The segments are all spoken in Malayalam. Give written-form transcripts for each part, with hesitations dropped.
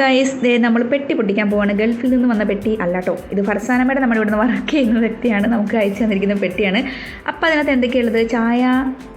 ഗൈസ്, നമ്മൾ പെട്ടി പൊട്ടിക്കാൻ പോവാണ്. ഗൾഫിൽ നിന്ന് വന്ന പെട്ടി അല്ലാട്ടോ, ഇത് ഫർസാനമ്മയുടെ നമ്മുടെ ഇവിടുന്ന് വർക്ക് ചെയ്യുന്ന വ്യക്തിയാണ് നമുക്ക് അയച്ചു തന്നിരിക്കുന്ന പെട്ടിയാണ്. അപ്പോൾ അതിനകത്ത് എന്തൊക്കെയുള്ളത്? ചായ,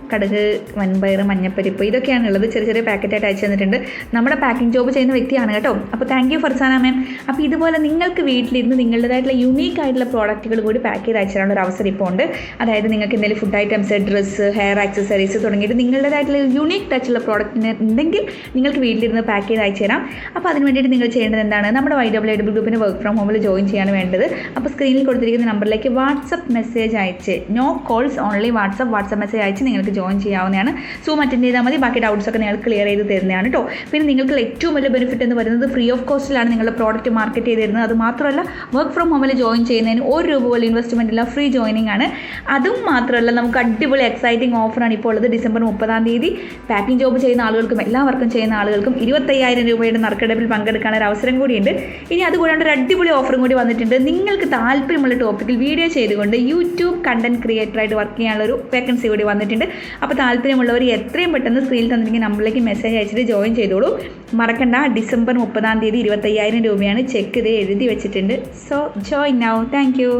കടുക്, വൻപയർ, മഞ്ഞപ്പരിപ്പ്, ഇതൊക്കെയാണ് ഉള്ളത്. ചെറിയ ചെറിയ പാക്കറ്റായിട്ട് അയച്ചു തന്നിട്ടുണ്ട്. നമ്മുടെ പാക്കിംഗ് ജോബ് ചെയ്യുന്ന വ്യക്തിയാണ് കേട്ടോ. അപ്പോൾ താങ്ക് യു ഫർസാന മാം. അപ്പോൾ ഇതുപോലെ നിങ്ങൾക്ക് വീട്ടിലിരുന്ന് നിങ്ങളുടേതായിട്ടുള്ള യുണീക്ക് ആയിട്ടുള്ള പ്രോഡക്റ്റുകൾ കൂടി പാക്ക് ചെയ്ത് അയച്ചു തരാനുള്ള ഒരു അവസരം ഇപ്പോൾ ഉണ്ട്. അതായത് നിങ്ങൾക്ക് എന്തെങ്കിലും food items, dress, hair accessories തുടങ്ങിയിട്ട് നിങ്ങളുടേതായിട്ടുള്ള യുണീക്ക് ടച്ചുള്ള പ്രോഡക്റ്റിന് ഉണ്ടെങ്കിൽ നിങ്ങൾക്ക് വീട്ടിലിരുന്ന് പാക്ക് ചെയ്ത് അയച്ചു തരാം. അപ്പോൾ അതിന് വേണ്ടിയിട്ട് നിങ്ങൾ ചെയ്യേണ്ടത് എന്താണ്? നമ്മുടെ YWW ഗ്രൂപ്പിന് വർക്ക് ഫ്രം ഹോമിൽ ജോയിൻ ചെയ്യാണ് വേണ്ടത്. അപ്പോൾ സ്ക്രീനിൽ കൊടുത്തിരിക്കുന്ന നമ്പറിലേക്ക് വാട്സപ്പ് മെസ്സേജ് അയച്ച്, no calls only WhatsApp message അയച്ച് നിങ്ങൾക്ക് ജോയിൻ ചെയ്യാവുന്നതാണ്. സൂം അറ്റൻഡ് ചെയ്താൽ മതി. ബാക്കി ഡൗട്ട്സ് ഒക്കെ നിങ്ങൾ ക്ലിയർ ചെയ്ത് തരുന്നതാണ് കേട്ടോ. പിന്നെ നിങ്ങൾക്ക് ഏറ്റവും വലിയ ബെനിഫിറ്റ് എന്ന് പറയുന്നത് ഫ്രീ ഓഫ് കോസ്റ്റിലാണ് നിങ്ങളുടെ പ്രോഡക്റ്റ് മാർക്കറ്റ് ചെയ്ത് തരുന്നത്. അത് മാത്രമല്ല വർക്ക് ഫ്രം ഹോമിൽ ജോയിൻ ചെയ്യുന്നതിന് ₹1 പോലും ഇൻവെസ്റ്റ്മെൻ്റ് ഇല്ല, ഫ്രീ ജോയിനിങ് ആണ്. അതും മാത്രമല്ല നമുക്ക് അടിപൊളി എക്സൈറ്റിംഗ് ഓഫറാണ് ഇപ്പോൾ ഉള്ളത്. ഡിസംബർ 30 പാക്കിംഗ് ജോബ് ചെയ്യുന്ന ആളുകൾക്കും എല്ലാവർക്കും ചെയ്യുന്ന ആളുകൾക്കും ₹25,000 നറുക്കെടുപ്പിൽ പങ്കെടുക്കാനുള്ള ഒരു അവസരം കൂടിയുണ്ട്. ഇനി അതുകൂടാണ്ട് ഒരു അടിപൊളി ഓഫറും കൂടി വന്നിട്ടുണ്ട്. നിങ്ങൾക്ക് താല്പര്യമുള്ള ടോപ്പിക്കിൽ വീഡിയോ ചെയ്തുകൊണ്ട് യൂട്യൂബ് കണ്ടന്റ് ക്രിയേറ്ററായിട്ട് വർക്ക് ചെയ്യാനുള്ള ഒരു വേക്കൻസി കൂടി വന്നിട്ടുണ്ട്. അപ്പോൾ താല്പര്യമുള്ളവർ എത്രയും പെട്ടെന്ന് സ്ക്രീനിൽ തന്നിരിക്കുന്ന നമ്പറിലേക്ക് മെസ്സേജ് അയച്ചിട്ട് ജോയിൻ ചെയ്തോളൂ. മറക്കണ്ട, ഡിസംബർ 30 ₹25,000 ചെക്ക് ഇത് എഴുതി വെച്ചിട്ടുണ്ട്. So join now. Thank you.